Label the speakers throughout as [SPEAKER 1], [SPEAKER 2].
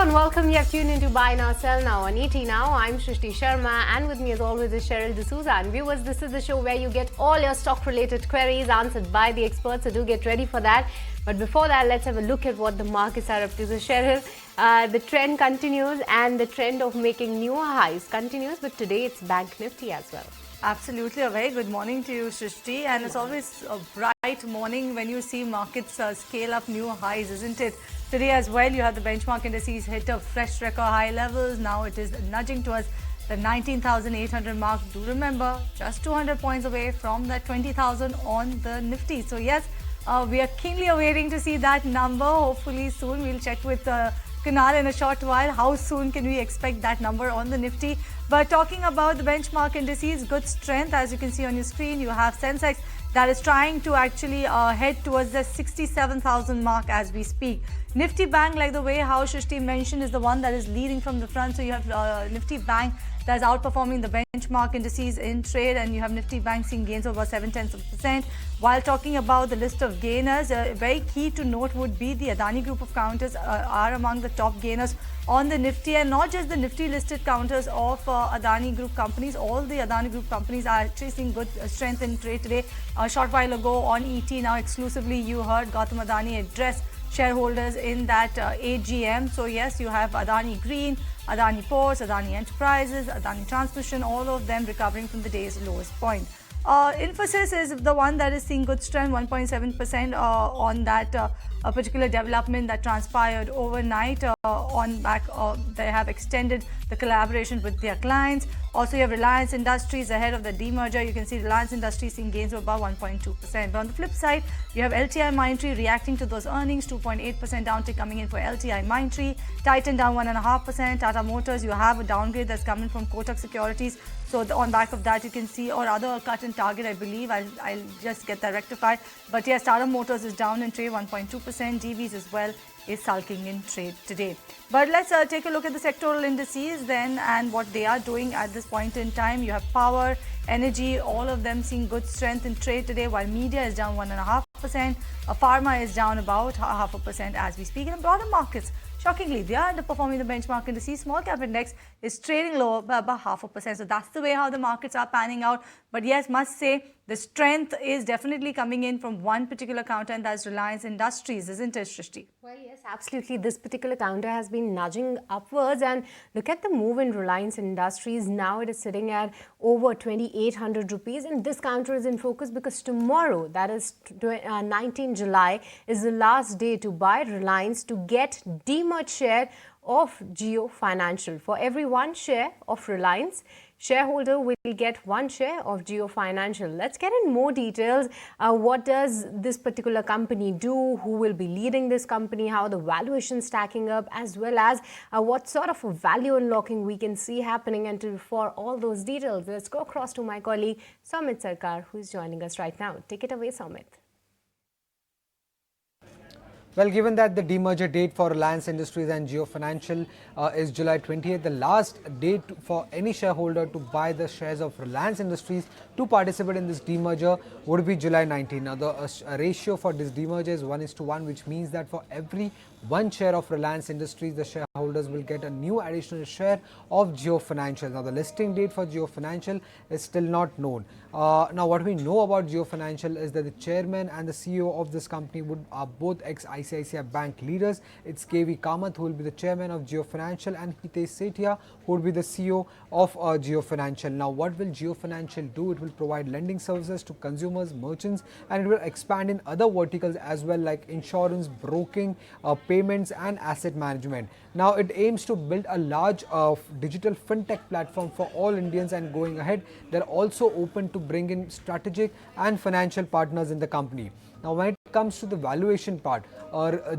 [SPEAKER 1] and welcome. You have tuned into Buy Now, Sell Now on ET Now. I'm Shrishti Sharma, and with me as always is Cheryl D'Souza. And viewers, this is the show where you get all your stock-related queries answered by the experts, so do get ready for that. But before that, let's have a look at what the markets are up to. So Cheryl, the trend continues, and the trend of making newer highs continues, but today it's Bank Nifty as well.
[SPEAKER 2] Absolutely. A very good morning to you, Shrishti. And it's always a bright morning when you see markets scale up new highs, isn't it? Today as well, you have the benchmark indices hit a fresh record high levels. Now it is nudging towards the 19,800 mark. Do remember, just 200 points away from that 20,000 on the Nifty. So yes, we are keenly awaiting to see that number. Hopefully soon. We'll check with Canara in a short while. How soon can we expect that number on the Nifty? But talking about the benchmark indices, good strength. As you can see on your screen, you have Sensex that is trying to actually head towards the 67,000 mark as we speak. Nifty Bank, like the way how Shrishti mentioned, is the one that is leading from the front. So you have Nifty Bank that is outperforming the benchmark indices in trade, and you have Nifty Bank seeing gains of about 0.7%. While talking about the list of gainers, very key to note would be the Adani group of counters are among the top gainers on the Nifty, and not just the Nifty listed counters of Adani group companies. All the Adani group companies are actually seeing good strength in trade today. A short while ago on ET, now exclusively, you heard Gautam Adani address shareholders in that AGM. So yes, you have Adani Green, Adani Ports, Adani Enterprises, Adani Transmission, all of them recovering from the day's lowest point. Infosys is the one that is seeing good strength, 1.7% on that a particular development that transpired overnight. On back, they have extended the collaboration with their clients. Also, you have Reliance Industries ahead of the demerger. You can see Reliance Industries seeing gains of about 1.2%. But on the flip side, you have LTI Mindtree reacting to those earnings, 2.8% downtick coming in for LTI Mindtree. Titan down 1.5%. Tata Motors, you have a downgrade that's coming from Kotak Securities. So on back of that, you can see, or other cut in target, I believe. I'll just get that rectified. But yes, Tata Motors is down in trade 1.2%. GVs as well is sulking in trade today. But let's take a look at the sectoral indices then and what they are doing at this point in time. You have power, energy, all of them seeing good strength in trade today, while media is down 1.5%. Pharma is down about 0.5% as we speak. In broader markets, shockingly, they are underperforming the benchmark indices. Small cap index is trading lower by about 0.5%. So that's the way how the markets are panning out. But yes, must say the strength is definitely coming in from one particular counter, and that's Reliance Industries, isn't it, Shrishti?
[SPEAKER 1] Well, yes, absolutely. This particular counter has been nudging upwards, and look at the move in Reliance Industries. Now it is sitting at over 2,800 rupees, and this counter is in focus because tomorrow, that is 19 July, is the last day to buy Reliance to get demerged share of Geo Financial. For every one share of Reliance, shareholder will get one share of Geo Financial. Let's get in more details. What does this particular company do? Who will be leading this company? How the valuation stacking up, as well as what sort of a value unlocking we can see happening. And for all those details, let's go across to my colleague Samit Sarkar, who is joining us right now. Take it away, Samit.
[SPEAKER 3] Well, given that the demerger date for Reliance Industries and Geo Financial is July 20th, the last date for any shareholder to buy the shares of Reliance Industries to participate in this demerger would be July 19th. Now, the ratio for this demerger is 1:1, which means that for every one share of Reliance Industries, the shareholders will get a new additional share of Geo Financial. Now, the listing date for Geo Financial is still not known. Now, what we know about Geo Financial is that the chairman and the CEO of this company are both ex-ICICI Bank leaders. It's KV Kamath, who will be the chairman of Geo Financial, and Hitesh Sethia, who will be the CEO of Geo Financial. Now, what will Geo Financial do? It will provide lending services to consumers, merchants, and it will expand in other verticals as well, like insurance, broking, payments, and asset management. Now, it aims to build a large digital fintech platform for all Indians, and going ahead, they're also open to bring in strategic and financial partners in the company. Now, when it comes to the valuation part,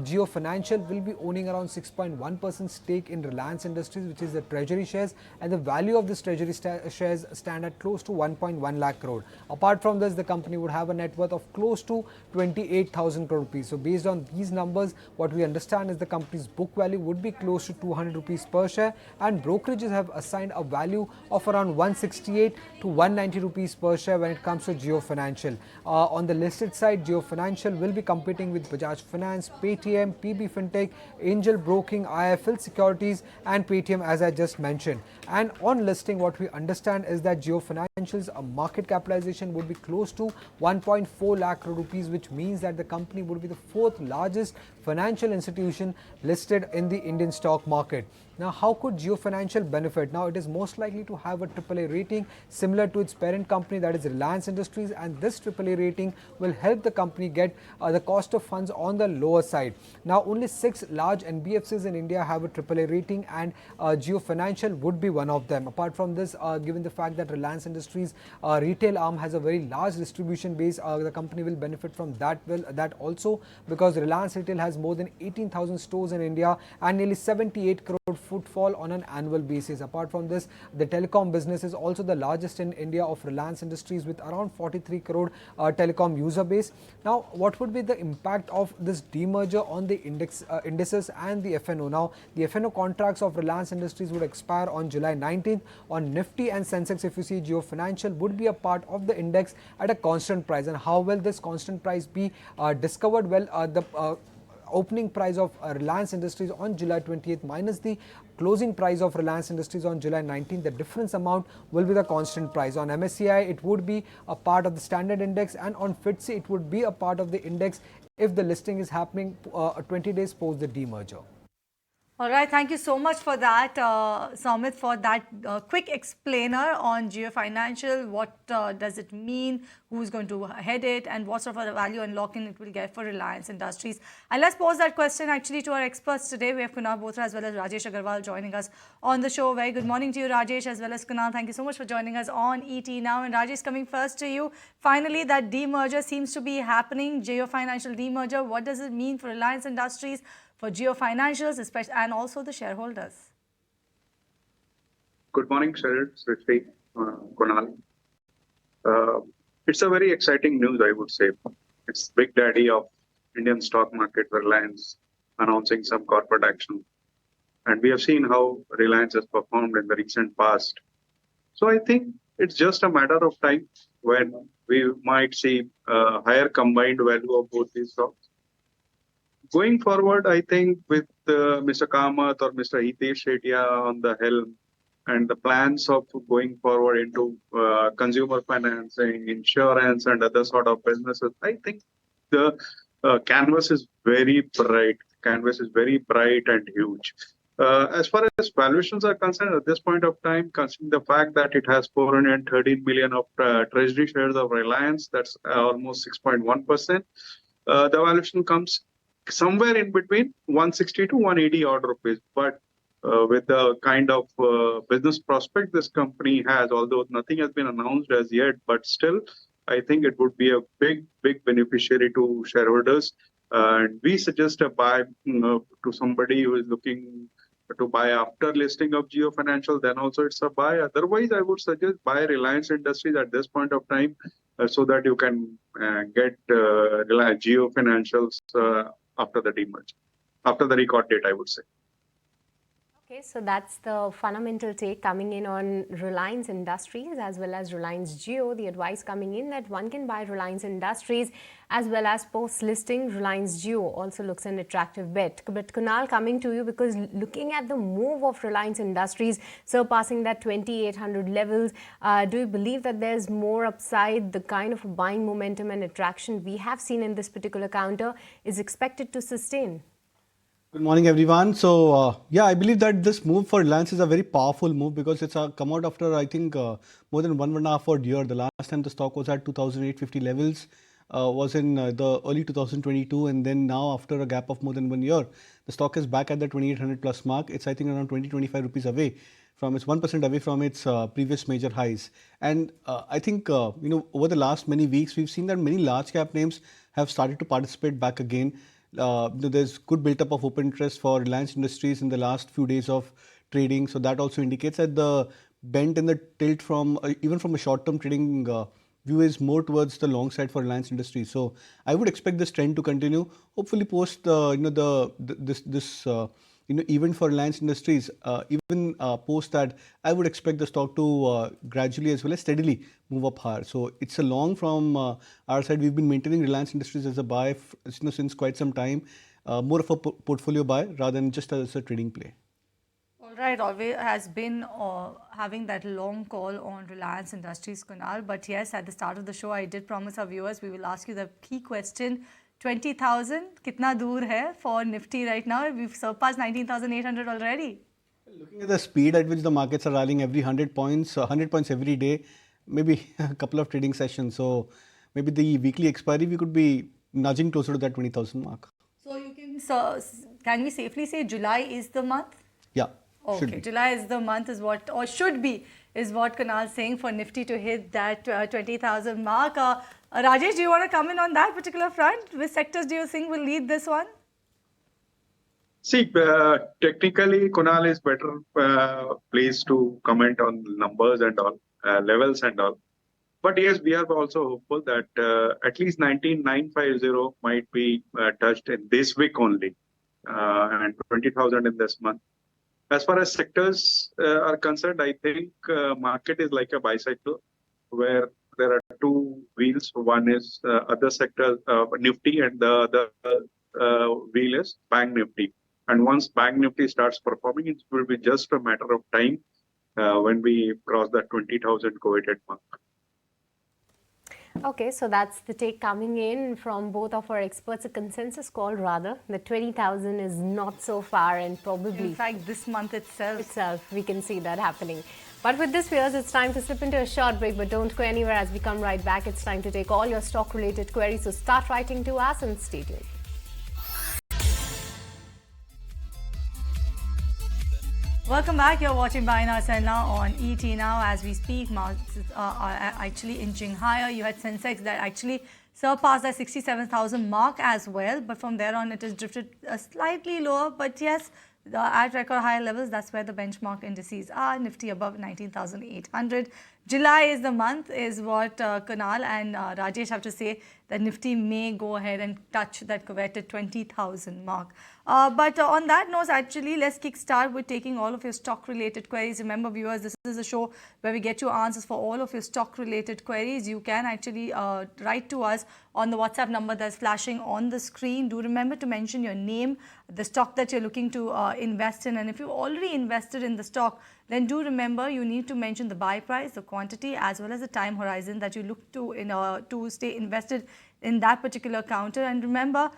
[SPEAKER 3] Geo Financial will be owning around 6.1% stake in Reliance Industries, which is the treasury shares, and the value of this treasury shares stand at close to 1.1 lakh crore. Apart from this, the company would have a net worth of close to 28,000 crore rupees. So based on these numbers, what we understand is the company's book value would be close to 200 rupees per share, and brokerages have assigned a value of around 168 to 190 rupees per share when it comes to Geo Financial. On the listed side, Geo Financial will be competing with Bajaj Finance, Paytm, PB Fintech, Angel Broking, IIFL Securities and Paytm, as I just mentioned. And on listing, what we understand is that Geo Financial's market capitalization would be close to 1.4 lakh crore rupees, which means that the company would be the fourth largest financial institution listed in the Indian stock market. Now, how could Geo Financial benefit? Now, it is most likely to have a AAA rating similar to its parent company, that is Reliance Industries, and this AAA rating will help the company get the cost of funds on the lower side. Now, only 6 large NBFCs in India have a AAA rating, and Geo Financial would be one of them. Apart from this, given the fact that Reliance Industries retail arm has a very large distribution base, the company will benefit from that also, because Reliance Retail has more than 18,000 stores in India and nearly 78 crore footfall on an annual basis. Apart from this, the telecom business is also the largest in India of Reliance Industries with around 43 crore telecom user base. Now, what would be the impact of this demerger on the indices and the FNO? Now, the FNO contracts of Reliance Industries would expire on July 19th. On Nifty and Sensex, if you see, Geo Financial would be a part of the index at a constant price. And how will this constant price be discovered? Well, the opening price of Reliance Industries on July 20th minus the closing price of Reliance Industries on July 19th, the difference amount will be the constant price. On MSCI, it would be a part of the standard index, and on FTSE, it would be a part of the index if the listing is happening 20 days post the demerger.
[SPEAKER 2] All right, thank you so much for that, Soumit, for that quick explainer on Geo Financial. What does it mean, who's going to head it, and what sort of value unlocking it will get for Reliance Industries. And let's pose that question actually to our experts today. We have Kunal Bothra as well as Rajesh Agarwal joining us on the show. Very good morning to you, Rajesh, as well as Kunal. Thank you so much for joining us on ET Now. And Rajesh, coming first to you. Finally, that demerger seems to be happening, Geo Financial demerger. What does it mean for Reliance Industries, for Geo Financials, especially, and also the shareholders?
[SPEAKER 4] Good morning, Srishti, Kunal. It's a very exciting news, I would say. It's big daddy of Indian stock market, Reliance, announcing some corporate action. And we have seen how Reliance has performed in the recent past. So I think it's just a matter of time when we might see a higher combined value of both these stocks. Going forward, I think with Mr. Kamath or Mr. Hitesh Shetya on the helm and the plans of going forward into consumer financing, insurance and other sort of businesses, I think the canvas is very bright. Canvas is very bright and huge. As far as valuations are concerned, at this point of time, considering the fact that it has 413 million of treasury shares of Reliance, that's almost 6.1%. The valuation comes somewhere in between 160 to 180 odd rupees. But with the kind of business prospect this company has, although nothing has been announced as yet, but still, I think it would be a big beneficiary to shareholders. And we suggest a buy to somebody who is looking to buy after listing of Geo Financial, then also it's a buy. Otherwise, I would suggest buy Reliance Industries at this point of time so that you can get Geo Financials after the demerger, after the record date, I would say.
[SPEAKER 1] Okay, so that's the fundamental take coming in on Reliance Industries as well as Reliance Geo. The advice coming in that one can buy Reliance Industries as well as post-listing Reliance Geo also looks an attractive bet. But Kunal, coming to you, because looking at the move of Reliance Industries surpassing that 2800 levels, do you believe that there's more upside? The kind of buying momentum and attraction we have seen in this particular counter is expected to sustain?
[SPEAKER 5] Good morning, everyone. So, yeah, I believe that this move for Reliance is a very powerful move because it's come out after, I think, more than 1.5 odd year. The last time the stock was at 2,850 levels was in the early 2022. And then now, after a gap of more than 1 year, the stock is back at the 2,800 plus mark. It's, I think, around 20-25 rupees away from its 1% away from its previous major highs. And I think, over the last many weeks, we've seen that many large cap names have started to participate back again. There's good built-up of open interest for Reliance Industries in the last few days of trading. So that also indicates that the bent and the tilt from even from a short-term trading view is more towards the long side for Reliance Industries. So I would expect this trend to continue. Hopefully, post this event for Reliance Industries, even post that, I would expect the stock to gradually as well as steadily move up higher. So it's a long from our side. We've been maintaining Reliance Industries as a buy since quite some time, more of a portfolio buy rather than just as a trading play.
[SPEAKER 2] All right, always has been having that long call on Reliance Industries, Kunal. But yes, at the start of the show, I did promise our viewers we will ask you the key question. 20,000, kitna dur hai for Nifty right now? We've surpassed 19,800 already.
[SPEAKER 5] Looking at the speed at which the markets are rallying every 100 points, 100 points every day, maybe a couple of trading sessions. So maybe the weekly expiry, we could be nudging closer to that 20,000 mark.
[SPEAKER 2] So you can we safely say July is the month?
[SPEAKER 5] Yeah.
[SPEAKER 2] Okay, July is the month is what, or should be, is what Kunal's saying for Nifty to hit that 20,000 mark. Rajesh, do you want to come in on that particular front? Which sectors do you think will lead this one?
[SPEAKER 4] See, technically, Kunal is better placed to comment on numbers and all, levels and all. But yes, we are also hopeful that at least 19,950 might be touched in this week only, and 20,000 in this month. As far as sectors are concerned, I think market is like a bicycle where there are two wheels. One is other sector, Nifty, and the other wheel is Bank Nifty. And once Bank Nifty starts performing, it will be just a matter of time when we cross that 20,000 coveted mark.
[SPEAKER 1] Okay, so that's the take coming in from both of our experts. A consensus call rather, the 20,000 is not so far, and probably
[SPEAKER 2] in fact this month itself
[SPEAKER 1] we can see that happening. But with this, viewers, it's time to slip into a short break, but don't go anywhere. As we come right back, it's time to take all your stock related queries, so start writing to us and stay tuned.
[SPEAKER 2] Welcome back. You're watching Buy Now Sell Now on ET Now. As we speak, markets are actually inching higher. You had Sensex that actually surpassed that 67,000 mark as well, but from there on it has drifted slightly lower. But yes, at record high levels, that's where the benchmark indices are. Nifty above 19,800. July is the month, is what Kunal and Rajesh have to say, that Nifty may go ahead and touch that coveted 20,000 mark. But on that note, actually, let's kickstart with taking all of your stock-related queries. Remember, viewers, this is a show where we get you answers for all of your stock-related queries. You can actually write to us on the WhatsApp number that's flashing on the screen. Do remember to mention your name, the stock that you're looking to invest in. And if you've already invested in the stock, then do remember you need to mention the buy price, the quantity, as well as the time horizon that you look to stay invested in that particular counter. And remember,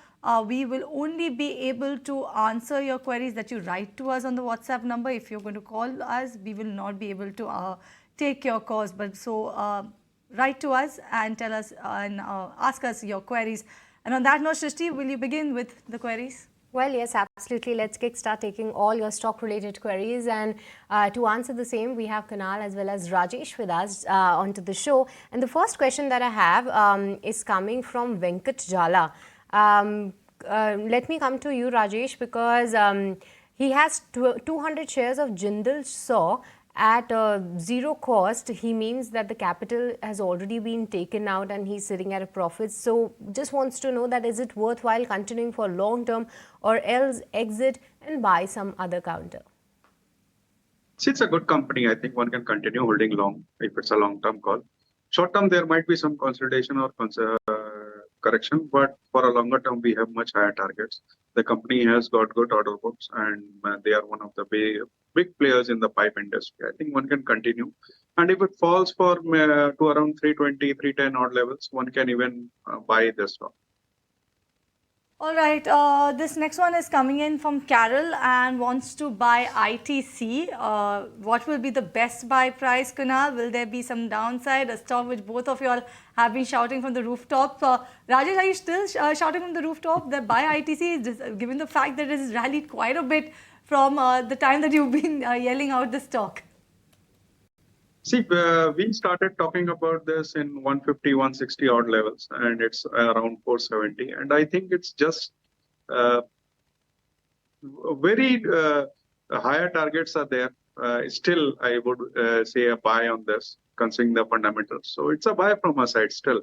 [SPEAKER 2] we will only be able to answer your queries that you write to us on the WhatsApp number. If you're going to call us, we will not be able to take your calls. But so write to us and tell us and ask us your queries. And on that note, Shrishti, will you begin with the queries?
[SPEAKER 1] Well, yes, absolutely. Let's kickstart taking all your stock-related queries. And to answer the same, we have Kunal as well as Rajesh with us onto the show. And the first question that I have is coming from Venkat Jala. Let me come to you, Rajesh, because he has 200 shares of Jindal SAW at zero cost. He means that the capital has already been taken out and he's sitting at a profit. So just wants to know that is it worthwhile continuing for long term or else exit and buy some other counter?
[SPEAKER 4] See, it's a good company. I think one can continue holding long if it's a long-term call. Short-term, there might be some consolidation or correction, but for a longer term, we have much higher targets. The company has got good order books and they are one of the big players in the pipe industry. I think one can continue. And if it falls to around 320, 310 odd levels, one can even buy this stock.
[SPEAKER 2] All right, this next one is coming in from Carol and wants to buy ITC. What will be the best buy price, Kunal? Will there be some downside? A stock which both of you all have been shouting from the rooftop. Rajesh, are you still shouting from the rooftop that buy ITC, given the fact that it has rallied quite a bit from the time that you've been yelling out the stock?
[SPEAKER 4] See, we started talking about this in 150, 160 odd levels, and it's around 470. And I think it's just very higher targets are there. Still, I would say a buy on this, considering the fundamentals. So it's a buy from our side still.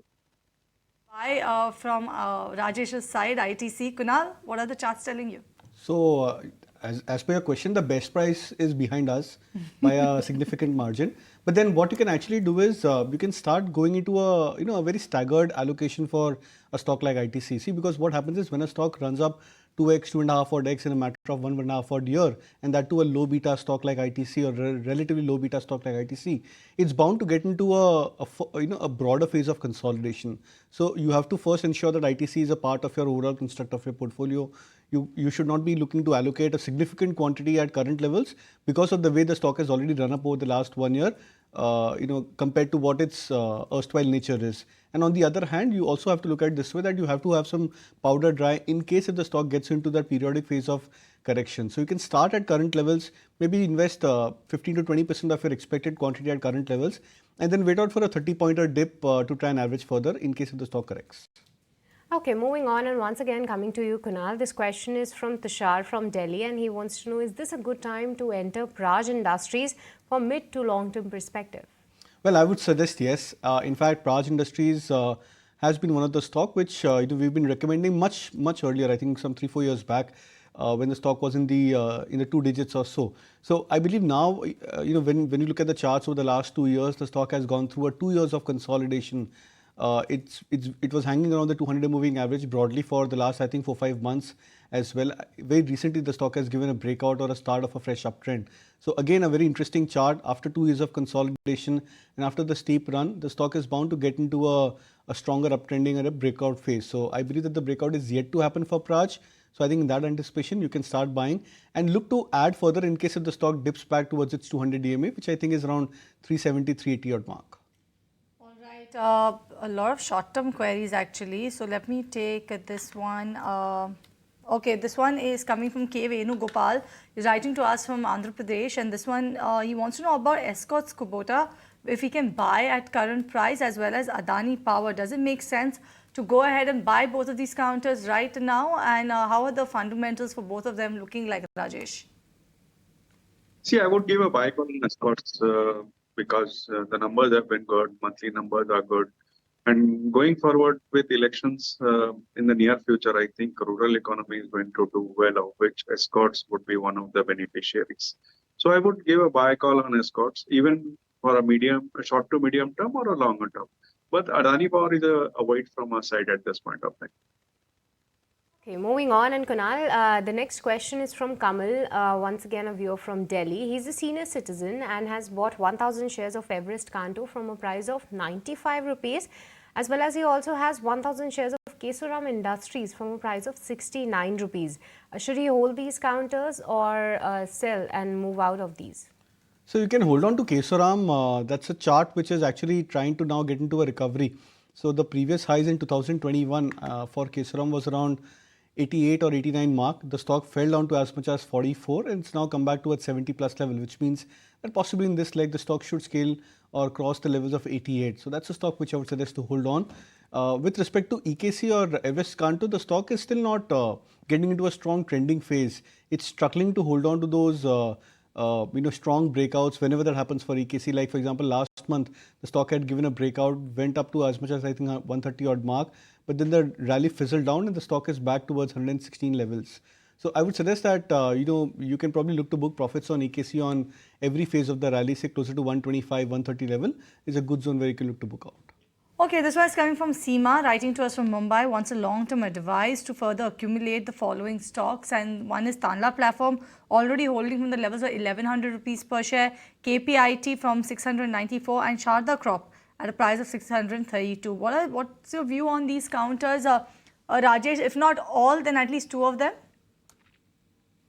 [SPEAKER 2] Buy from Rajesh's side, ITC. Kunal, what are the charts telling you?
[SPEAKER 5] So as per your question, the best price is behind us by a significant margin. But then what you can actually do is you can start going into a very staggered allocation for a stock like ITC. See, because what happens is when a stock runs up 2x, 2.5 odd x in a matter of 1.5 odd year, and that to a low beta stock like ITC or relatively low beta stock like ITC, it's bound to get into a broader phase of consolidation. So you have to first ensure that ITC is a part of your overall construct of your portfolio. You should not be looking to allocate a significant quantity at current levels because of the way the stock has already run up over the last 1 year, compared to what its erstwhile nature is. And on the other hand, you also have to look at this way that you have to have some powder dry in case if the stock gets into that periodic phase of correction. So you can start at current levels, maybe invest 15 to 20% of your expected quantity at current levels, and then wait out for a 30-pointer dip to try and average further in case if the stock corrects.
[SPEAKER 1] Okay, moving on, and once again coming to you, Kunal. This question is from Tushar from Delhi, and he wants to know, is this a good time to enter Praj Industries for mid to long-term perspective?
[SPEAKER 5] Well, I would suggest yes. In fact, Praj Industries has been one of the stock which we've been recommending much earlier. I think some 3-4 years back, when the stock was in the 2 digits or so. So I believe now, when you look at the charts over the last 2 years, the stock has gone through 2 years of consolidation. It was hanging around the 200-day moving average broadly for the last, I think, 4-5 months as well. Very recently, the stock has given a breakout or a start of a fresh uptrend. So again, a very interesting chart. After 2 years of consolidation and after the steep run, the stock is bound to get into a stronger uptrending and a breakout phase. So I believe that the breakout is yet to happen for Praj. So I think in that anticipation, you can start buying and look to add further in case if the stock dips back towards its 200 EMA, which I think is around 370, 380 odd mark.
[SPEAKER 2] A lot of short-term queries actually. So let me take this one. Okay, this one is coming from K. Venugopal. He's writing to us from Andhra Pradesh, and this one he wants to know about Escorts Kubota, if he can buy at current price, as well as Adani Power. Does it make sense to go ahead and buy both of these counters right now? And how are the fundamentals for both of them looking like, Rajesh?
[SPEAKER 4] See, I would give a buy call in Escorts because the numbers have been good, monthly numbers are good. And going forward with elections in the near future, I think rural economy is going to do well, of which Escorts would be one of the beneficiaries. So I would give a buy call on Escorts, even for a short to medium term or a longer term. But Adani Power is a wait from our side at this point of time.
[SPEAKER 1] Okay, moving on, and Kunal, the next question is from Kamal, once again a viewer from Delhi. He's a senior citizen and has bought 1,000 shares of Everest Kanto from a price of 95 rupees, as well as he also has 1,000 shares of Keusum Industries from a price of 69 rupees. Should he hold these counters or sell and move out of these?
[SPEAKER 5] So you can hold on to Keusum. That's a chart which is actually trying to now get into a recovery. So the previous highs in 2021 for Keusum was around 88 or 89 mark. The stock fell down to as much as 44 and it's now come back to a 70 plus level, which means that possibly in this leg the stock should scale or cross the levels of 88. So that's a stock which I would suggest to hold on. With respect to EKC or Everest Kanto, the stock is still not getting into a strong trending phase. It's struggling to hold on to those strong breakouts whenever that happens for EKC. Like for example, last month the stock had given a breakout, went up to as much as I think 130 odd mark, but then the rally fizzled down and the stock is back towards 116 levels. So I would suggest that you can probably look to book profits on EKC on every phase of the rally, say closer to 125, 130 level is a good zone where you can look to book out.
[SPEAKER 2] Okay, this one is coming from Seema, writing to us from Mumbai, wants a long-term advice to further accumulate the following stocks. And one is Tanla platform, already holding from the levels of 1,100 rupees per share, KPIT from 694 and Sharda Crop at a price of 632. What's your view on these counters? Rajesh, if not all, then at least two of them?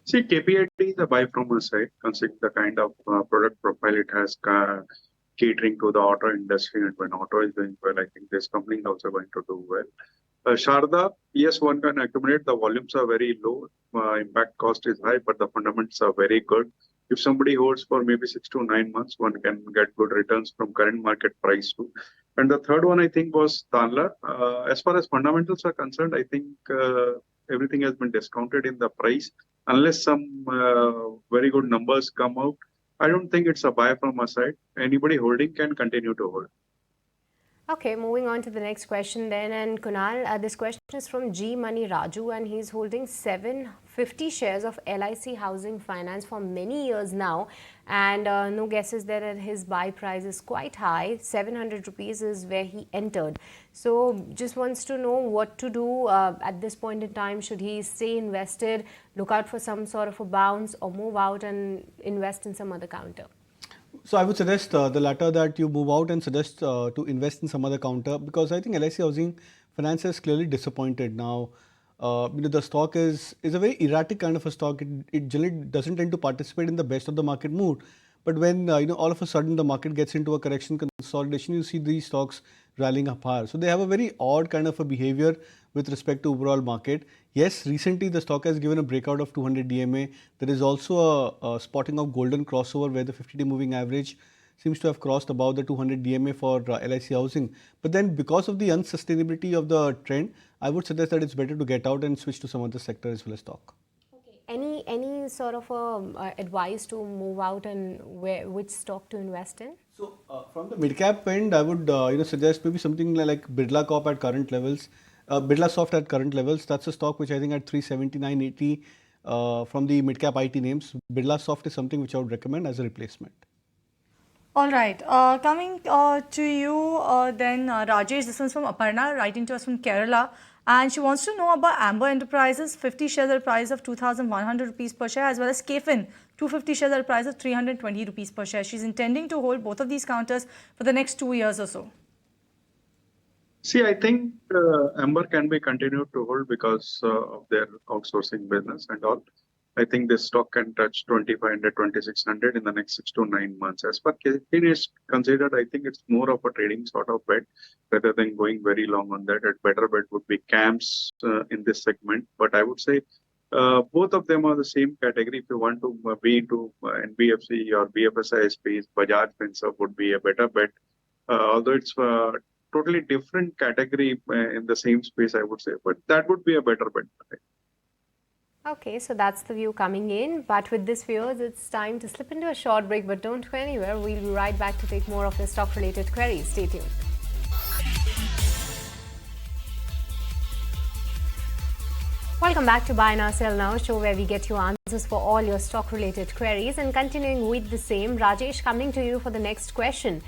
[SPEAKER 4] See, KPIT is a buy from our side, considering the kind of product profile it has catering to the auto industry, and when auto is doing well, I think this company is also going to do well. Sharda, yes, one can accumulate. The volumes are very low, impact cost is high, but the fundamentals are very good. If somebody holds for maybe 6 to 9 months, one can get good returns from current market price too. And the third one I think was Tanla. As far as fundamentals are concerned, I think everything has been discounted in the price. Unless some very good numbers come out, I don't think it's a buy from our side. Anybody holding can continue to hold.
[SPEAKER 1] Okay, moving on to the next question then. And Kunal, this question is from G Money Raju, and he's holding 750 shares of LIC Housing Finance for many years now. And no guesses there that his buy price is quite high. 700 rupees is where he entered. So just wants to know what to do at this point in time. Should he stay invested, look out for some sort of a bounce, or move out and invest in some other counter?
[SPEAKER 5] So I would suggest the latter, that you move out and suggest to invest in some other counter, because I think LIC Housing Finance is clearly disappointed now. The stock is a very erratic kind of a stock. It generally doesn't tend to participate in the best of the market mood. But when all of a sudden the market gets into a correction consolidation, you see these stocks rallying up higher. So they have a very odd kind of a behavior with respect to overall market. Yes, recently the stock has given a breakout of 200 DMA. There is also a spotting of golden crossover where the 50-day moving average seems to have crossed above the 200 DMA for LIC Housing. But then because of the unsustainability of the trend, I would suggest that it's better to get out and switch to some other sector as well as stock.
[SPEAKER 1] Any sort of advice to move out and which stock to invest in?
[SPEAKER 5] So from the mid cap end, I would suggest maybe something like Birla Corp at current levels, Birla Soft at current levels. That's a stock which I think at 379.80 from the mid cap IT names. Birla Soft is something which I would recommend as a replacement.
[SPEAKER 2] All right. Coming to you then, Rajesh, this one's from Aparna, writing to us from Kerala. And she wants to know about Amber Enterprises, 50 shares at a price of 2,100 rupees per share, as well as KFin, 250 shares at a price of 320 rupees per share. She's intending to hold both of these counters for the next 2 years or so.
[SPEAKER 4] See, I think Amber can be continued to hold because of their outsourcing business and all. I think this stock can touch 2,500, 2,600 in the next 6 to 9 months. As far as KFin is considered, I think it's more of a trading sort of bet rather than going very long on that. A better bet would be CAMS in this segment. But I would say both of them are the same category. If you want to be into NBFC or BFSI space, Bajaj Finserv would be a better bet. Although it's totally different category in the same space, I would say. But that would be a better bet.
[SPEAKER 1] Okay, so that's the view coming in. But with this, viewers, it's time to slip into a short break. But don't go anywhere. We'll be right back to take more of your stock-related queries. Stay tuned. Welcome back to Buy Now, Sell Now, show where we get you answers for all your stock-related queries. And continuing with the same, Rajesh, coming to you for the next question.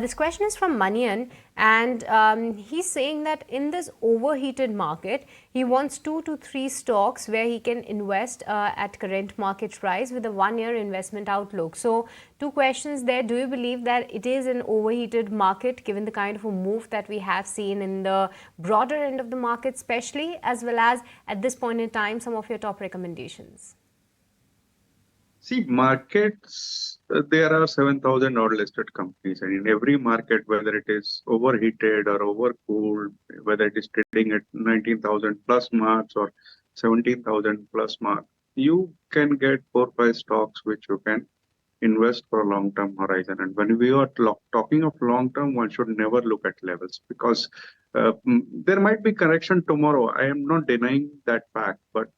[SPEAKER 1] This question is from Manian, and he's saying that in this overheated market, he wants 2 to 3 stocks where he can invest at current market price with a 1-year investment outlook. So 2 questions there. Do you believe that it is an overheated market given the kind of a move that we have seen in the broader end of the market especially, as well as at this point in time some of your top recommendations?
[SPEAKER 4] See, markets, there are 7,000 odd listed companies, and in every market, whether it is overheated or overcooled, whether it is trading at 19,000 plus marks or 17,000 plus mark, you can get 4 or 5 stocks which you can invest for a long-term horizon. And when we are talking of long-term, one should never look at levels because there might be correction tomorrow. I am not denying that fact, but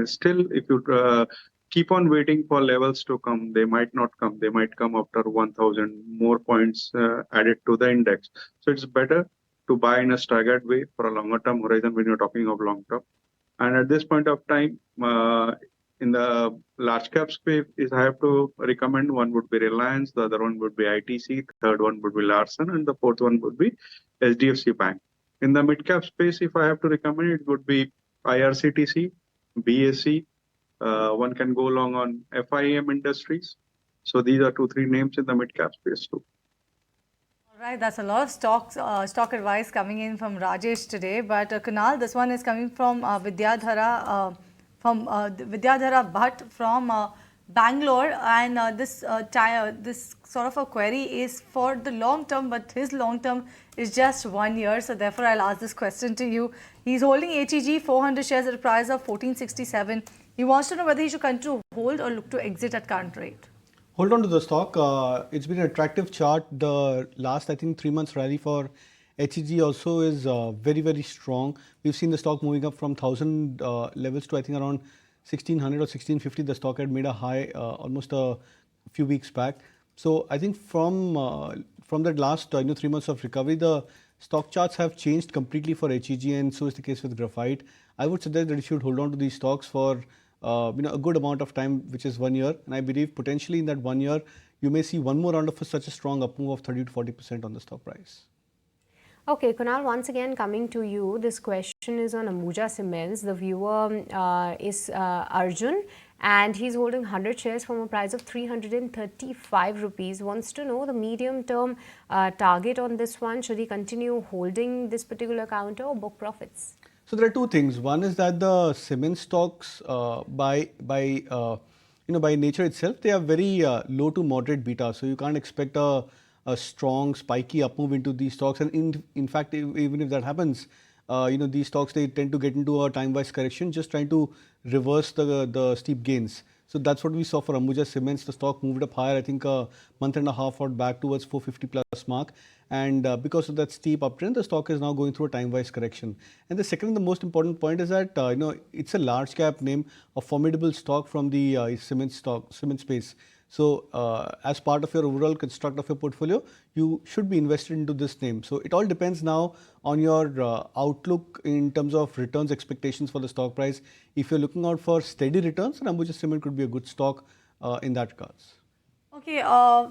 [SPEAKER 4] still, if you keep on waiting for levels to come, they might not come. They might come after 1,000 more points added to the index. So it's better to buy in a staggered way for a longer term horizon when you're talking of long term. And at this point of time, in the large cap space, if I have to recommend, one would be Reliance, the other one would be ITC, third one would be Larsen, and the fourth one would be SDFC Bank. In the mid cap space, if I have to recommend, it would be IRCTC, BSC. One can go along on FIM Industries. So these are 2-3 names in the mid cap space too.
[SPEAKER 2] All right, that's a lot of stock advice coming in from Rajesh today. But Kunal, this one is coming from Vidyadhara Bhatt from Bangalore, and this sort of a query is for the long term, but his long term is just 1 year. So therefore, I'll ask this question to you. He's holding HEG 400 shares at a price of 1467. He wants to know whether he should continue to hold or look to exit at current rate.
[SPEAKER 5] Hold on to the stock. It's been an attractive chart. The last, I think, 3 months rally for HEG also is very, very strong. We've seen the stock moving up from 1,000 levels to I think around 1,600 or 1,650. The stock had made a high almost a few weeks back. So I think from that last 3 months of recovery, the stock charts have changed completely for HEG, and so is the case with Graphite. I would suggest that you should hold on to these stocks for a good amount of time, which is 1 year. And I believe potentially in that 1 year, you may see one more round of such a strong up move of 30 to 40% on the stock price.
[SPEAKER 1] Okay, Kunal, once again coming to you. This question is on Ambuja Cements. The viewer is Arjun, and he's holding 100 shares from a price of 335 rupees. Wants to know the medium-term target on this one. Should he continue holding this particular counter or book profits?
[SPEAKER 5] So there are two things. One is that the cement stocks, by nature itself, they are very low to moderate beta. So you can't expect a strong spiky up move into these stocks. And in fact, even if that happens, these stocks, they tend to get into a time-wise correction, just trying to reverse the steep gains. So that's what we saw for Ambuja Cements. The stock moved up higher, I think a month and a half out back towards 450 plus mark. And because of that steep uptrend, the stock is now going through a time-wise correction. And the second and the most important point is that, it's a large cap name, a formidable stock from the cement space. So as part of your overall construct of your portfolio, you should be invested into this name. So it all depends now on your outlook in terms of returns expectations for the stock price. If you're looking out for steady returns, then Ambuja Cement could be a good stock in that regards.
[SPEAKER 2] Okay,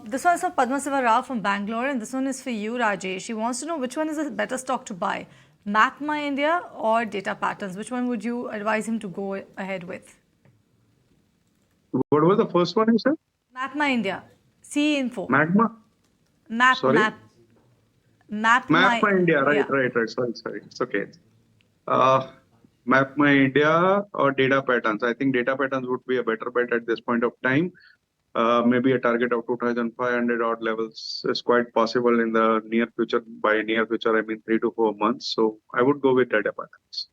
[SPEAKER 2] this one is from Padma Siva Rao from Bangalore, and this one is for you, Rajesh. She wants to know which one is a better stock to buy, MapmyIndia or Data Patterns. Which one would you advise him to go ahead with?
[SPEAKER 4] What was the first one you said?
[SPEAKER 2] MapmyIndia, C Info.
[SPEAKER 4] Magma? Sorry? MapmyIndia, right. Sorry. It's okay. MapmyIndia or Data Patterns. I think Data Patterns would be a better bet at this point of time. Maybe a target of 2,500 odd levels is quite possible in the near future. By near future, I mean 3 to 4 months. So I would go with Data Patterns.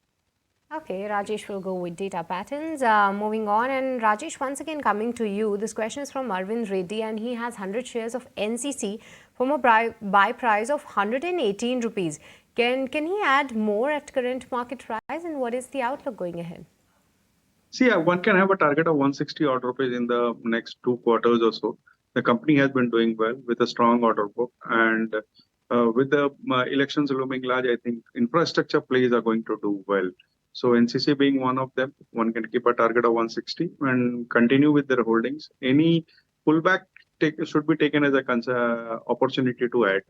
[SPEAKER 1] Okay, Rajesh will go with Data Patterns. Moving on, and Rajesh, once again coming to you. This question is from Arvind Reddy, and he has 100 shares of NCC from a buy price of 118 rupees. Can he add more at current market price, and what is the outlook going ahead?
[SPEAKER 4] See, one can have a target of 160 odd rupees in the next 2 quarters or so. The company has been doing well with a strong order book, and with the elections looming large, I think infrastructure plays are going to do well. So NCC being one of them, one can keep a target of 160 and continue with their holdings. Any pullback should be taken as a opportunity to add.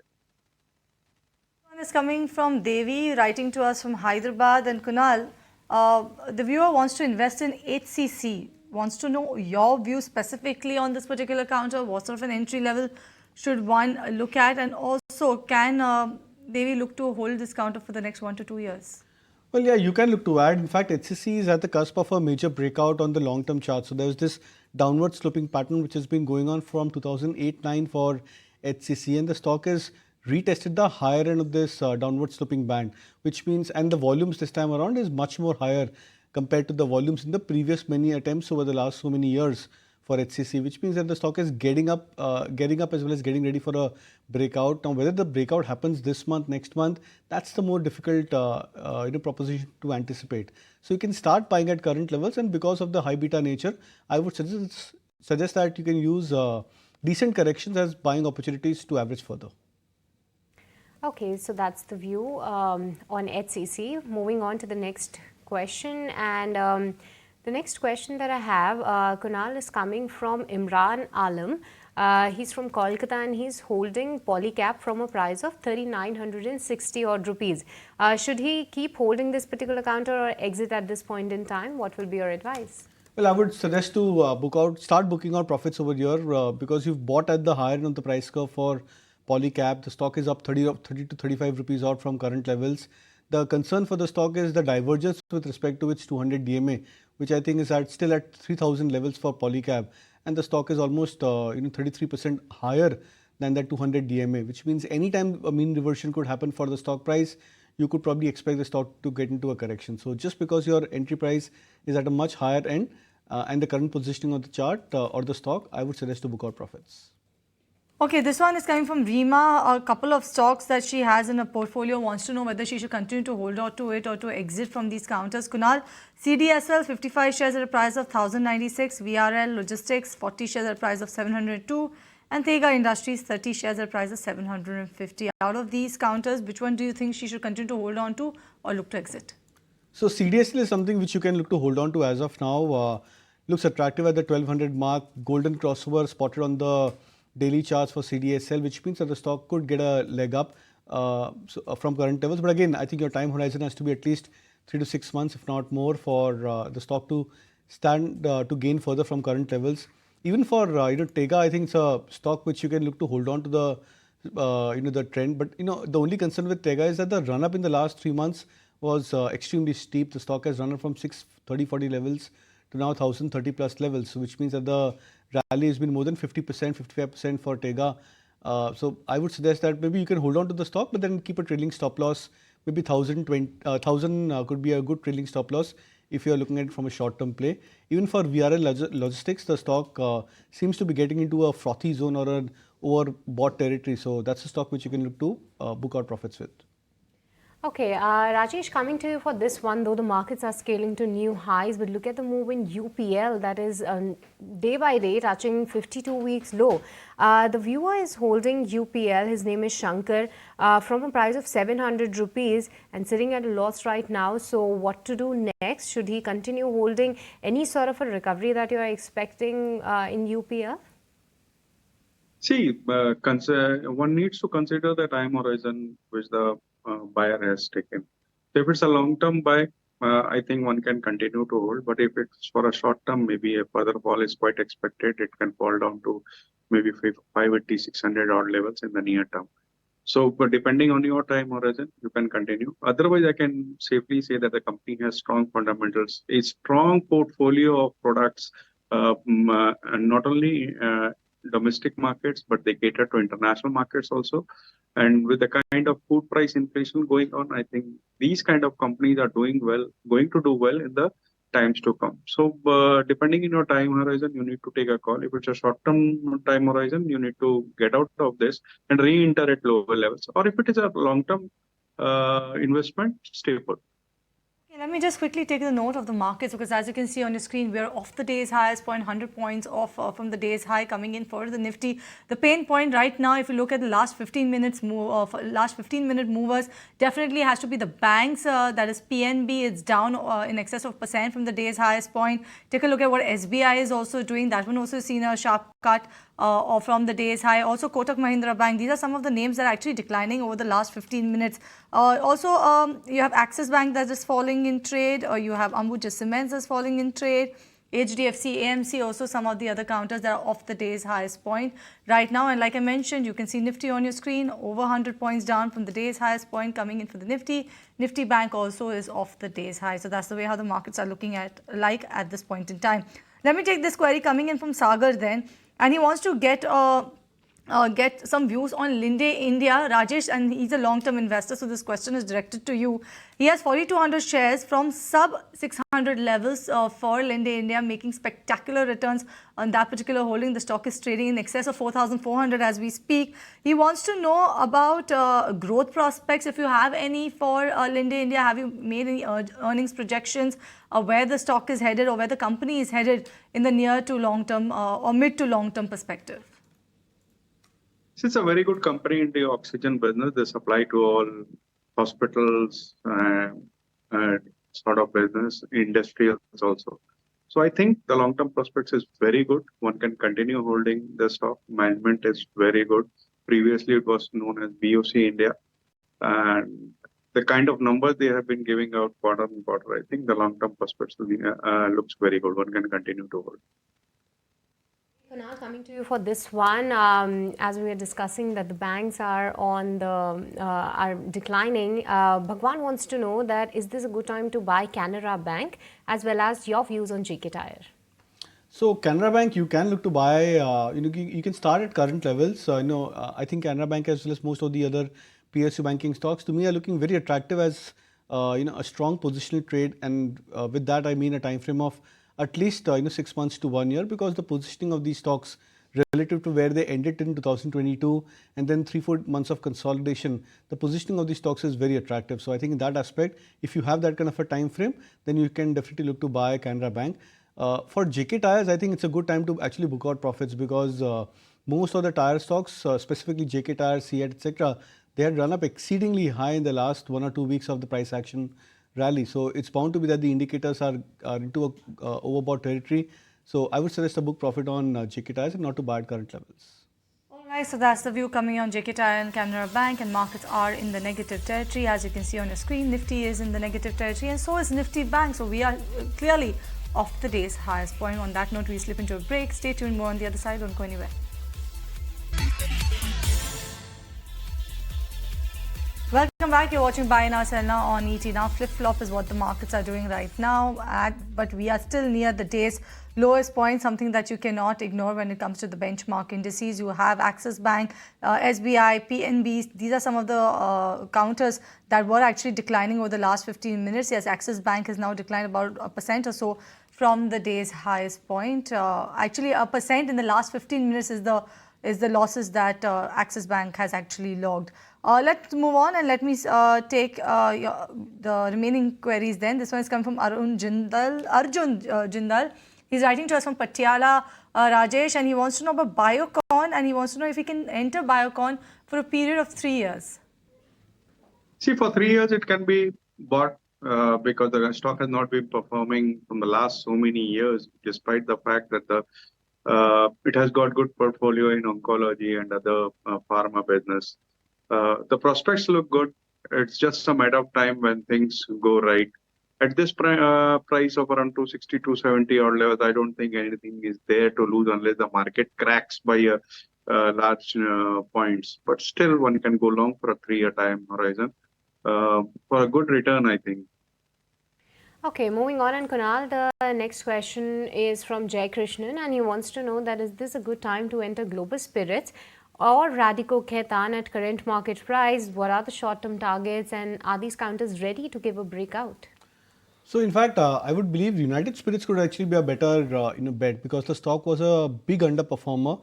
[SPEAKER 2] One is coming from Devi, writing to us from Hyderabad. And Kunal, the viewer wants to invest in HCC, wants to know your view specifically on this particular counter. What sort of an entry level should one look at? And also, can Devi look to hold this counter for the next 1 to 2 years?
[SPEAKER 5] Well, yeah, you can look to add. In fact, HCC is at the cusp of a major breakout on the long-term chart. So there's this downward sloping pattern which has been going on from 2008-9 for HCC, and the stock has retested the higher end of this downward sloping band, which means, and the volumes this time around is much more higher compared to the volumes in the previous many attempts over the last so many years for HCC, which means that the stock is getting up as well as getting ready for a breakout. Now, whether the breakout happens this month, next month, that's the more difficult proposition to anticipate. So you can start buying at current levels, and because of the high beta nature, I would suggest that you can use decent corrections as buying opportunities to average further.
[SPEAKER 1] Okay, so that's the view on HCC. Moving on to the next question, and the next question that I have, Kunal, is coming from Imran Alam. He's from Kolkata, and he's holding Polycab from a price of 3,960 odd rupees. Should he keep holding this particular counter or exit at this point in time? What will be your advice?
[SPEAKER 5] Well, I would suggest to start booking out profits over here because you've bought at the higher end of the price curve for Polycab. The stock is up 30 to 35 rupees out from current levels. The concern for the stock is the divergence with respect to its 200 DMA, which I think is still at 3,000 levels for Polycab, and the stock is almost 33% higher than that 200 DMA, which means anytime a mean reversion could happen for the stock price, you could probably expect the stock to get into a correction. So just because your entry price is at a much higher end and the current positioning of the chart or the stock, I would suggest to book out profits.
[SPEAKER 2] Okay, this one is coming from Reema. A couple of stocks that she has in her portfolio, wants to know whether she should continue to hold on to it or to exit from these counters. Kunal, CDSL 55 shares at a price of 1,096, VRL Logistics 40 shares at a price of 702, And Tega Industries 30 shares at a price of 750. Out of these counters, which one do you think she should continue to hold on to or look to exit?
[SPEAKER 5] So CDSL is something which you can look to hold on to as of now. Looks attractive at the 1200 mark. Golden crossover spotted on the daily charts for CDSL, which means that the stock could get a leg up from current levels. But again, I think your time horizon has to be at least 3 to 6 months, if not more, for the stock to stand to gain further from current levels. Even for Tega, I think it's a stock which you can look to hold on to the the trend. But the only concern with Tega is that the run up in the last 3 months was extremely steep. The stock has run up from 630-40 levels to now 1030 plus levels, which means that the rally has been more than 50%, 55% for Tega. So I would suggest that maybe you can hold on to the stock, but then keep a trailing stop loss. Maybe 1000 could be a good trailing stop loss if you are looking at it from a short-term play. Even for VRL Logistics, the stock seems to be getting into a frothy zone or an overbought territory. So that's a stock which you can look to book out profits with.
[SPEAKER 1] Okay, Rajesh, coming to you for this one, though the markets are scaling to new highs, but look at the move in UPL, that is day by day touching 52 weeks low. The viewer is holding UPL, his name is Shankar, from a price of 700 rupees and sitting at a loss right now. So what to do next? Should he continue holding? Any sort of a recovery that you are expecting in UPL?
[SPEAKER 4] See, one needs to consider the time horizon which the buyer has taken. So if it's a long-term buy, I think one can continue to hold. But if it's for a short term, maybe a further fall is quite expected. It can fall down to maybe 580, 600 odd levels in the near term. So, but depending on your time horizon, you can continue. Otherwise, I can safely say that the company has strong fundamentals, a strong portfolio of products, and not only domestic markets, but they cater to international markets also. And with the kind of food price inflation going on, I think these kind of companies are doing well, going to do well in the times to come. So depending on your time horizon, you need to take a call. If it's a short-term time horizon, you need to get out of this and re-enter at lower levels. Or if it is a long-term investment, stay put.
[SPEAKER 2] Okay, let me just quickly take the note of the markets, because as you can see on your screen, we are off the day's highest point, 100 points off from the day's high coming in for the Nifty. The pain point right now, if you look at the last 15 minutes last 15-minute movers, definitely has to be the banks. That is PNB. It's down in excess of % from the day's highest point. Take a look at what SBI is also doing. That one also seen a sharp cut or from the day's high. Also Kotak Mahindra Bank. These are some of the names that are actually declining over the last 15 minutes. You have Axis Bank that is falling in trade, or you have Ambuja Cement that's falling in trade. HDFC, AMC, also some of the other counters that are off the day's highest point right now. And like I mentioned, you can see Nifty on your screen, over 100 points down from the day's highest point coming in for the Nifty. Nifty Bank also is off the day's high. So that's the way how the markets are looking at this point in time. Let me take this query coming in from Sagar then. And he wants to get some views on Linde India. Rajesh, and he's a long-term investor, so this question is directed to you. He has 4,200 shares from sub-600 levels for Linde India, making spectacular returns on that particular holding. The stock is trading in excess of 4,400 as we speak. He wants to know about growth prospects, if you have any for Linde India. Have you made any earnings projections, where the stock is headed or where the company is headed in the near to long-term or mid to long-term perspective?
[SPEAKER 4] It's a very good company in the oxygen business. They supply to all hospitals, sort of business, industrials also. So I think the long-term prospects is very good. One can continue holding the stock. Management is very good. Previously, it was known as BOC India. And the kind of numbers they have been giving out quarter on quarter, I think the long-term prospects looks very good. One can continue to hold.
[SPEAKER 1] So now coming to you for this one, as we were discussing that the banks are are declining. Bhagwan wants to know that is this a good time to buy Canara Bank, as well as your views on JK Tyre?
[SPEAKER 5] So Canara Bank, you can look to buy. You can start at current levels. I think Canara Bank, as well as most of the other PSU banking stocks, to me are looking very attractive as a strong positional trade, and with that I mean a time frame of at least 6 months to 1 year, because the positioning of these stocks relative to where they ended in 2022 and then 3-4 months of consolidation, the positioning of these stocks is very attractive. So I think in that aspect, if you have that kind of a time frame, then you can definitely look to buy Canara Bank. For JK Tyres, I think it's a good time to actually book out profits, because most of the tire stocks, specifically JK Tires, CEAT, etc., they had run up exceedingly high in the last 1 or 2 weeks of the price action rally. So it's bound to be that the indicators are into a overbought territory. So I would suggest a book profit on JK Tires and not to buy at current levels.
[SPEAKER 2] Alright, so that's the view coming on JK Tyre and Canara Bank, and markets are in the negative territory. As you can see on your screen, Nifty is in the negative territory and so is Nifty Bank. So we are clearly off the day's highest point. On that note, we slip into a break. Stay tuned, more on the other side. Don't go anywhere. Welcome back. You're watching Buy Now Sell Now on ET. Now flip-flop is what the markets are doing right now, but we are still near the day's lowest point, something that you cannot ignore when it comes to the benchmark indices. You have Axis Bank, SBI, PNB. These are some of the counters that were actually declining over the last 15 minutes. Yes, Axis Bank has now declined about 1% or so from the day's highest point. Actually, 1% in the last 15 minutes is the losses that Axis Bank has actually logged. Let's move on and let me take the remaining queries then. This one is coming from Arjun Jindal. He's writing to us from Patiala, Rajesh, and he wants to know about Biocon, and he wants to know if he can enter Biocon for a period of 3 years.
[SPEAKER 4] See, for 3 years, it can be bought because the stock has not been performing from the last so many years, despite the fact that it has got good portfolio in oncology and other pharma business. The prospects look good. It's just a matter of time when things go right. At this price of around 260, 270 or levels, I don't think anything is there to lose unless the market cracks by a large points. But still, one can go long for a 3-year time horizon for a good return, I think.
[SPEAKER 1] Okay, moving on, and Kunal, the next question is from Jay Krishnan, and he wants to know that is this a good time to enter Global Spirits or Radico Khaitan at current market price? What are the short-term targets, and are these counters ready to give a breakout?
[SPEAKER 5] So in fact, I would believe United Spirits could actually be a better bet, because the stock was a big underperformer.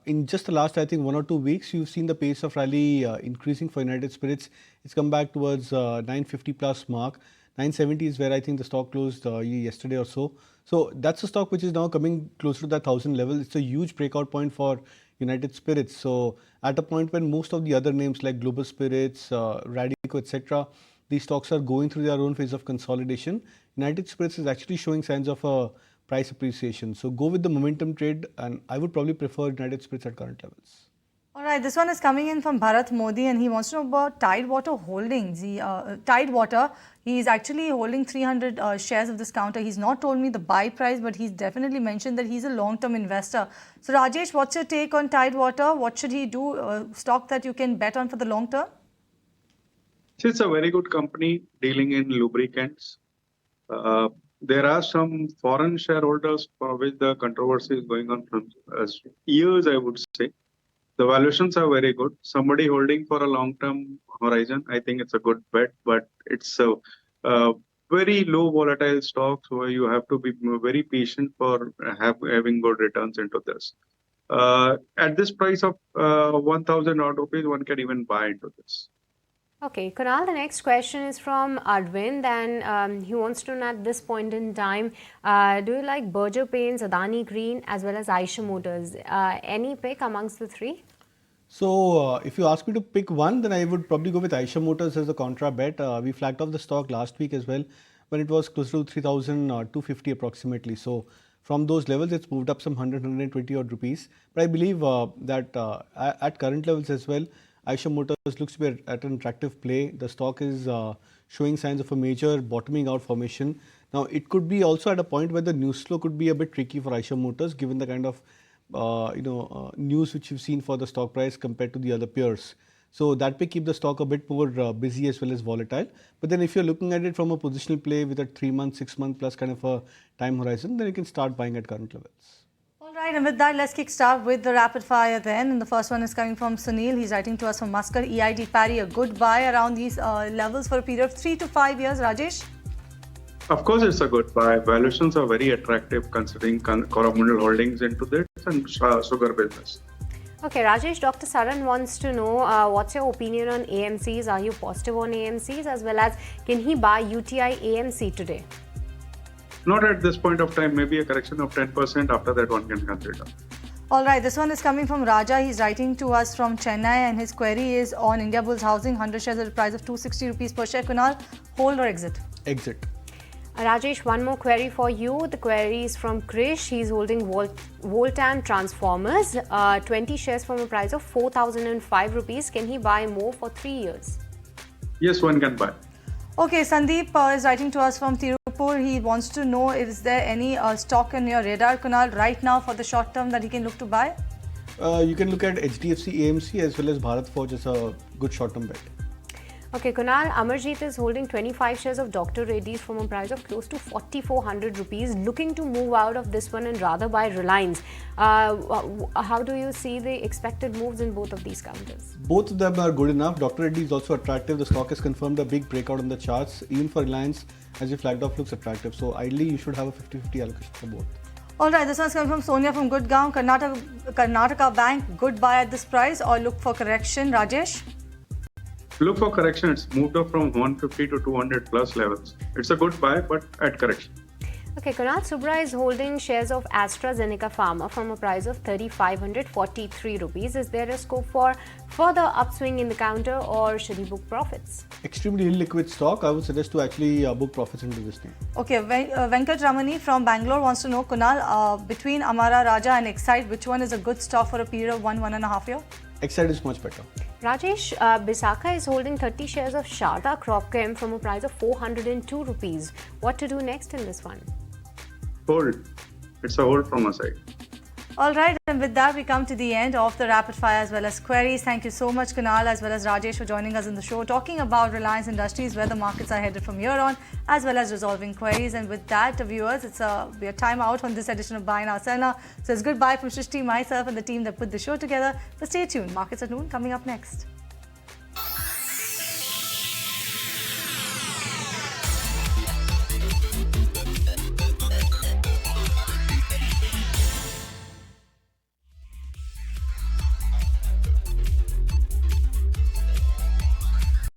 [SPEAKER 5] In just the last, I think, 1 or 2 weeks, you've seen the pace of rally increasing for United Spirits. It's come back towards 950 plus mark. 970 is where I think the stock closed yesterday or so. So that's a stock which is now coming closer to that 1000 level. It's a huge breakout point for United Spirits. So at a point when most of the other names like Global Spirits, Radico, etc., these stocks are going through their own phase of consolidation, United Spirits is actually showing signs of a price appreciation. So go with the momentum trade, and I would probably prefer United Spirits at current levels.
[SPEAKER 2] All right, this one is coming in from Bharat Modi, and he wants to know about Tidewater Holdings. Tidewater, he's actually holding 300 shares of this counter. He's not told me the buy price, but he's definitely mentioned that he's a long-term investor. So Rajesh, what's your take on Tidewater? What should he do? Stock that you can bet on for the long term?
[SPEAKER 4] It's a very good company dealing in lubricants. There are some foreign shareholders for which the controversy is going on from years, I would say. The valuations are very good. Somebody holding for a long-term horizon, I think it's a good bet, but it's a very low volatile stock, so you have to be very patient for having good returns into this. At this price of 1,000 odd rupees, one can even buy into this.
[SPEAKER 1] Okay, Kunal, the next question is from Arvind, and he wants to know at this point in time, do you like Berger Paints, Adani Green, as well as Eicher Motors? Any pick amongst the three?
[SPEAKER 5] So if you ask me to pick one, then I would probably go with Eicher Motors as a contra bet. We flagged off the stock last week as well, when it was close to 3,250 approximately. So from those levels, it's moved up some 100, 120 odd rupees. But I believe that at current levels as well, Eicher Motors looks to be at an attractive play. The stock is showing signs of a major bottoming out formation. Now, it could be also at a point where the news flow could be a bit tricky for Eicher Motors, given the kind of news which you've seen for the stock price compared to the other peers. So that may keep the stock a bit more busy as well as volatile. But then if you're looking at it from a positional play with a 3-month, 6-month plus kind of a time horizon, then you can start buying at current levels.
[SPEAKER 2] Right, and with that, let's kickstart with the rapid fire then. And the first one is coming from Sunil. He's writing to us from Muscat. EID Parry, a good buy around these levels for a period of 3 to 5 years. Rajesh?
[SPEAKER 4] Of course, it's a good buy. Valuations are very attractive considering Coromandel holdings into this and sugar business.
[SPEAKER 1] Okay, Rajesh, Dr. Saran wants to know what's your opinion on AMCs? Are you positive on AMCs, as well as can he buy UTI AMC today?
[SPEAKER 4] Not at this point of time, maybe a correction of 10%. After that, one can consider.
[SPEAKER 2] All right, this one is coming from Raja. He's writing to us from Chennai and his query is on India Bulls Housing, 100 shares at a price of 260 rupees per share. Kunal, hold or exit?
[SPEAKER 5] Exit.
[SPEAKER 1] Rajesh, one more query for you. The query is from Krish. He's holding Voltan Transformers, 20 shares from a price of 4,005 rupees. Can he buy more for 3 years?
[SPEAKER 4] Yes, one can buy.
[SPEAKER 2] Okay, Sandeep is writing to us from Tirupur. He wants to know, is there any stock on your radar, Kunal, right now for the short term that he can look to buy?
[SPEAKER 5] You can look at HDFC AMC as well as Bharat Forge as a good short-term bet.
[SPEAKER 1] Okay, Kunal, Amarjeet is holding 25 shares of Dr. Reddy's from a price of close to 4,400 rupees, looking to move out of this one and rather buy Reliance. How do you see the expected moves in both of these counters?
[SPEAKER 5] Both of them are good enough. Dr. Reddy is also attractive. The stock has confirmed a big breakout on the charts. Even for Reliance, as you flagged off, looks attractive. So ideally, you should have a 50-50 allocation for both.
[SPEAKER 2] All right, this one's coming from Sonia from Gurgaon. Karnataka Bank, good buy at this price or look for correction, Rajesh?
[SPEAKER 4] Look for correction. It's moved up from 150 to 200 plus levels. It's a good buy, but at correction.
[SPEAKER 1] Okay, Kunal Subra is holding shares of AstraZeneca Pharma from a price of 3,543 rupees. Is there a scope for further upswing in the counter or should he book profits?
[SPEAKER 5] Extremely illiquid stock. I would suggest to actually book profits into this thing.
[SPEAKER 2] Okay, Venkat Ramani from Bangalore wants to know, Kunal, between Amara Raja and Excite, which one is a good stock for a period of 1.5 years?
[SPEAKER 5] Excite is much better.
[SPEAKER 1] Rajesh, Bisakha is holding 30 shares of Sharda Cropchem from a price of 402 rupees. What to do next in this one?
[SPEAKER 4] Hold. It's a hold from our side.
[SPEAKER 2] All right, and with that, we come to the end of the rapid fire as well as queries. Thank you so much, Kunal, as well as Rajesh, for joining us in the show, talking about Reliance Industries, where the markets are headed from here on, as well as resolving queries. And with that, viewers, we are time out on this edition of Buy Now Sell Now. So it's goodbye from Shrishti, myself, and the team that put the show together. But stay tuned. Markets at noon coming up next.